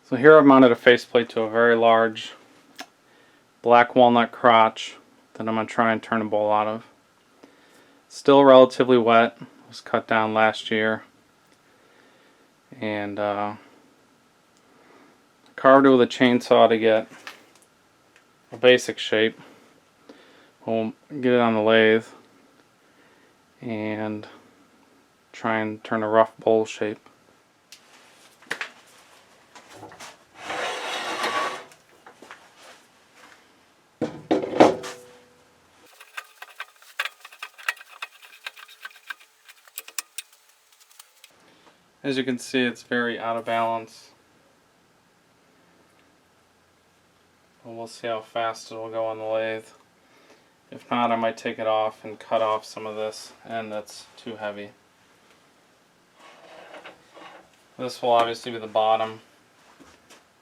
So here I've mounted a faceplate to a very large black walnut crotch that I'm going to try and turn a bowl out of. Still relatively wet. It was cut down last year. And carved it with a chainsaw to get a basic shape. We'll get it on the lathe and try and turn a rough bowl shape. As you can see, it's very out of balance. But we'll see how fast it'll go on the lathe. If not, I might take it off and cut off some of this end that's too heavy. This will obviously be the bottom,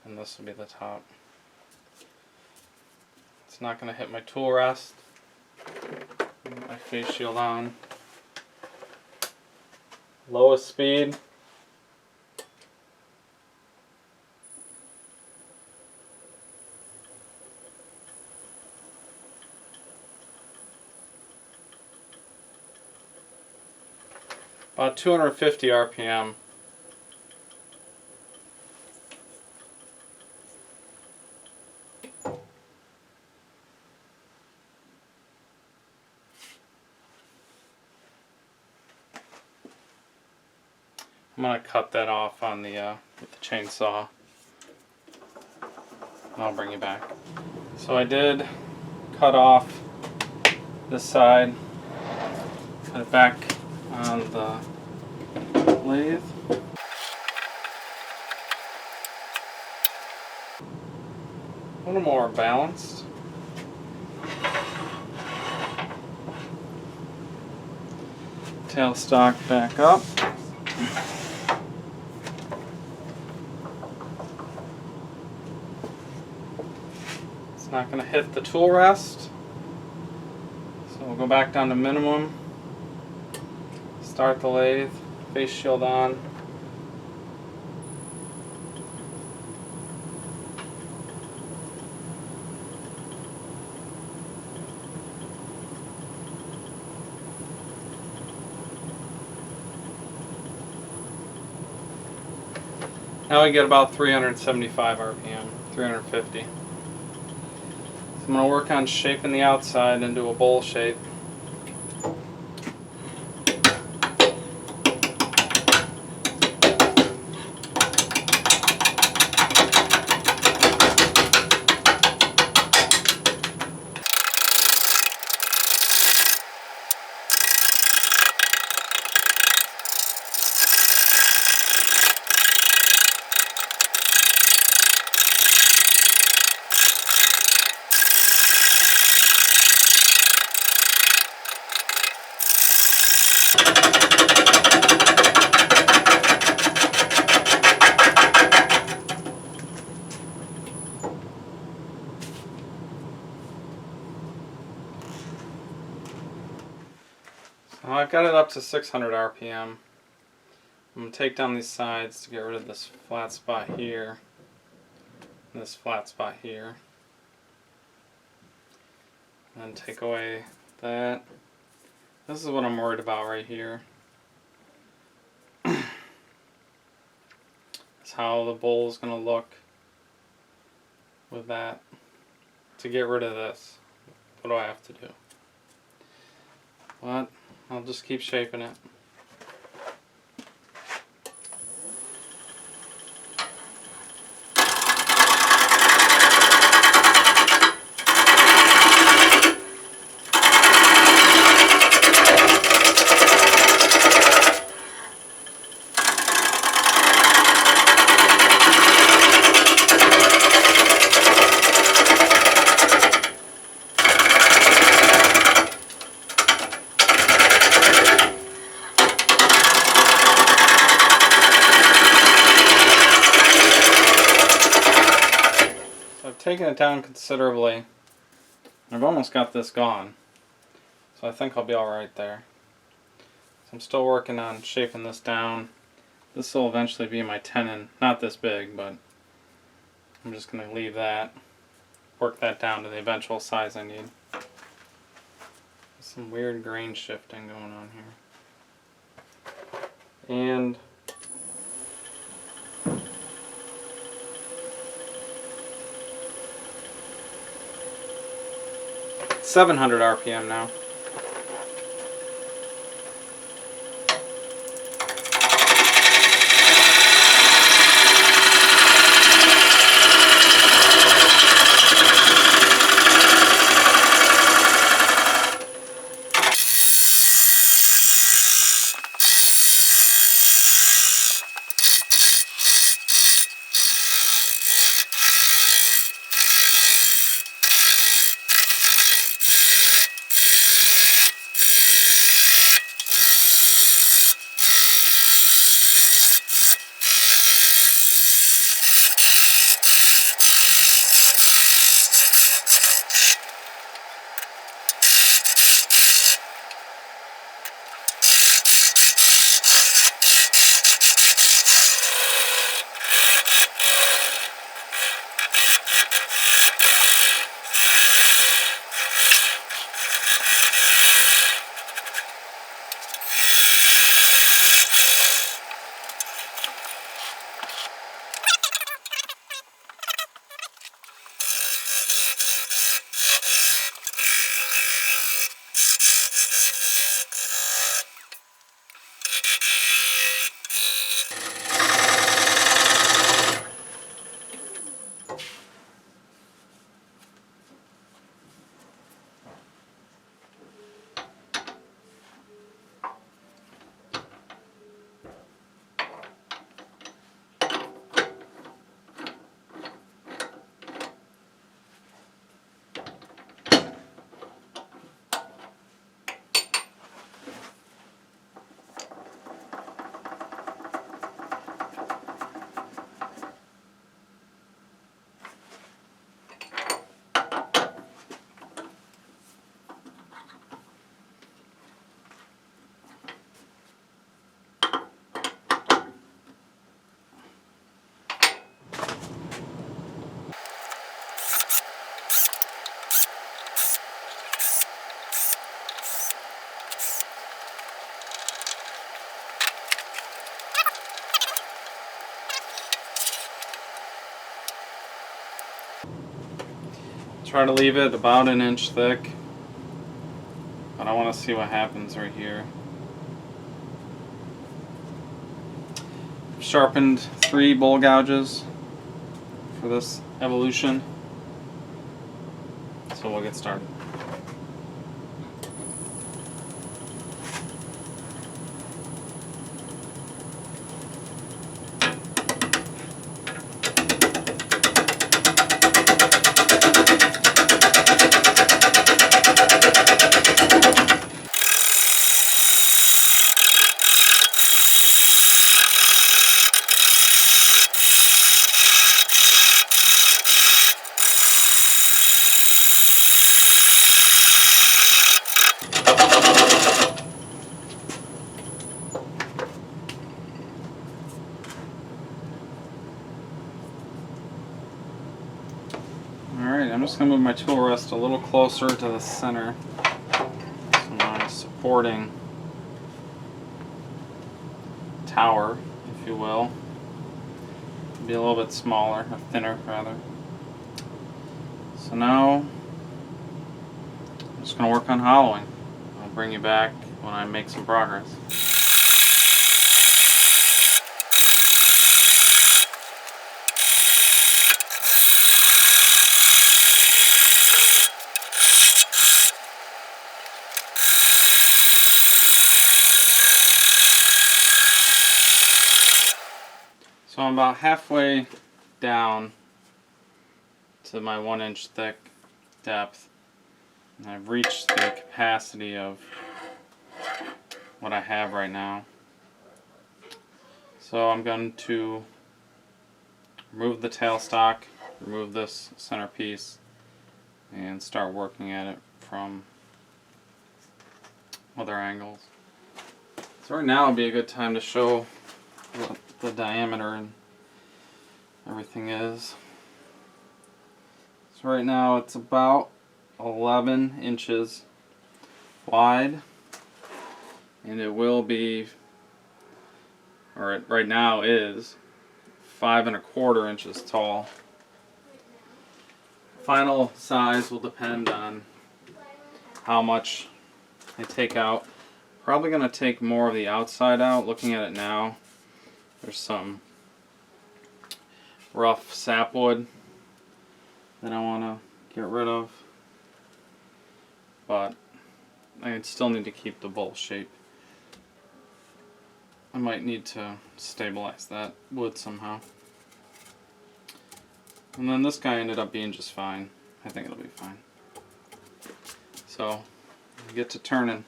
and this will be the top. It's not going to hit my tool rest. Get my face shield on. Lowest speed. About 250 RPM. I'm going to cut that off on the with the chainsaw. And I'll bring you back. So I did cut off this side, put it back on the lathe. A little more balanced. Tailstock back up. It's not going to hit the tool rest, so we'll go back down to minimum. Start the lathe, face shield on. Now we get about 375 RPM, 350. So I'm going to work on shaping the outside into a bowl shape. I've got it up to 600 RPM. I'm going to take down these sides to get rid of this flat spot here, and this flat spot here, and then take away that. This is what I'm worried about right here. That's how the bowl is going to look with that. To get rid of this, what do I have to do? But I'll just keep shaping it. Taken it down considerably. I've almost got this gone, so I think I'll be alright there. So I'm still working on shaping this down. This will eventually be my tenon, not this big, but I'm just going to leave that, work that down to the eventual size I need. Some weird grain shifting going on here. And .700 RPM now. Try to leave it about an inch thick, but I want to see what happens right here. I've sharpened 3 bowl gouges for this evolution, so we'll get started. Alright, I'm just going to move my tool rest a little closer to the center, so my supporting tower, if you will. Be a little bit smaller, or thinner rather. So now I'm just going to work on hollowing. I'll bring you back when I make some progress. So I'm about halfway down to my 1 inch thick depth, and I've reached the capacity of what I have right now. So I'm going to remove the tailstock, remove this centerpiece, and start working at it from other angles. So right now would be a good time to show what the diameter and everything is. So right now it's about 11 inches wide, and it will be, or it right now is, 5¼ inches tall. Final size will depend on how much I take out. Probably going to take more of the outside out. Looking at it now, there's some rough sapwood that I want to get rid of, but I still need to keep the bowl shape. I might need to stabilize that wood somehow. And then this guy ended up being just fine. I think it'll be fine. So, get to turning.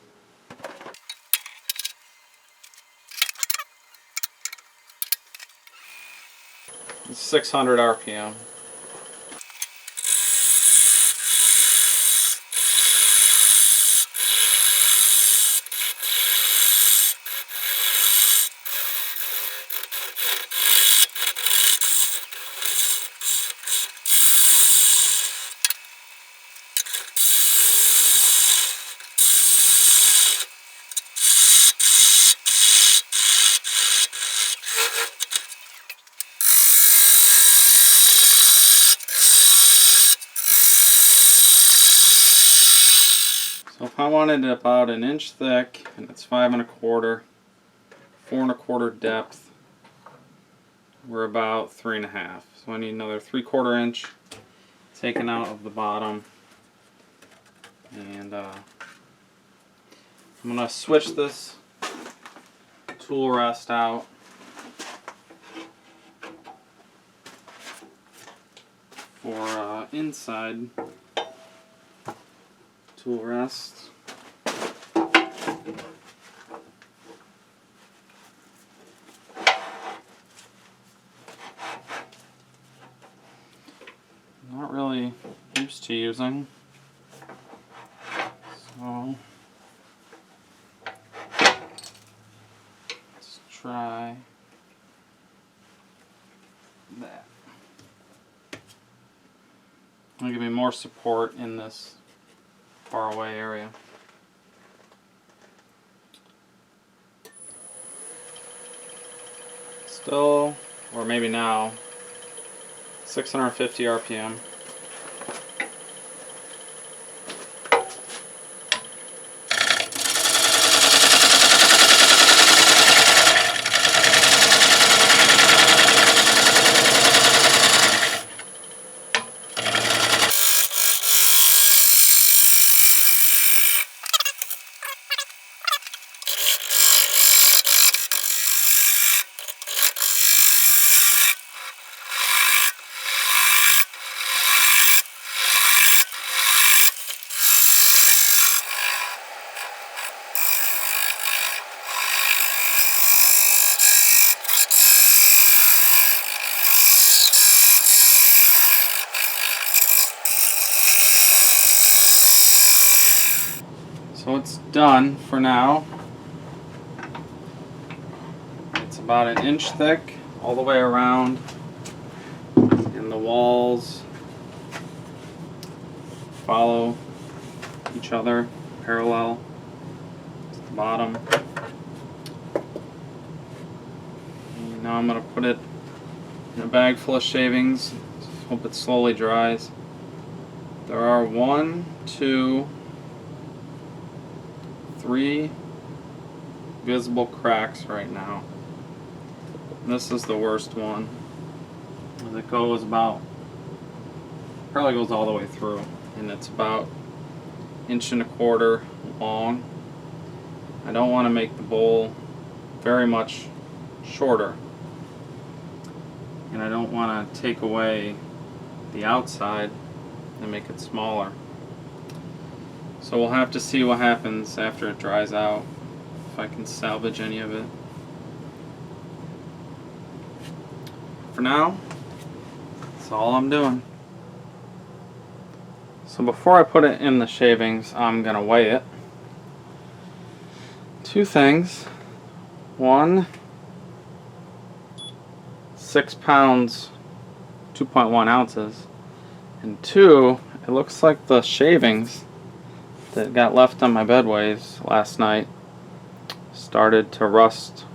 600 RPM. So if I wanted it about an inch thick, and it's 5¼ 4¼ depth, we're about 3½. So I need another 3/4 inch taken out of the bottom. And I'm going to switch this tool rest out for inside tool rest. Not really used to using, so let's try that. It'll give me more support in this far away area. Still, or maybe now, 650 RPM. So it's done for now. It's about an inch thick all the way around, and the walls follow each other parallel to the bottom. And now I'm going to put it in a bag full of shavings. Hope it slowly dries. There are 1, 2, 3 visible cracks right now. This is the worst one. As it goes about, probably goes all the way through, and it's about 1¼ inch long. I don't want to make the bowl very much shorter, and I don't want to take away the outside and make it smaller. So we'll have to see what happens after it dries out, if I can salvage any of it. For now, that's all I'm doing. So before I put it in the shavings, I'm going to weigh it. 2 things. 1, 6 pounds, 2.1 ounces. And 2, it looks like the shavings that got left on my bedways last night started to rust.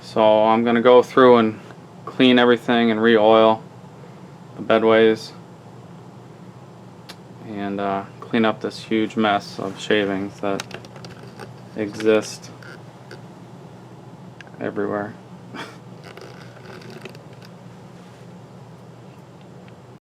So I'm going to go through and clean everything and re-oil the bedways and clean up this huge mess of shavings that exist everywhere.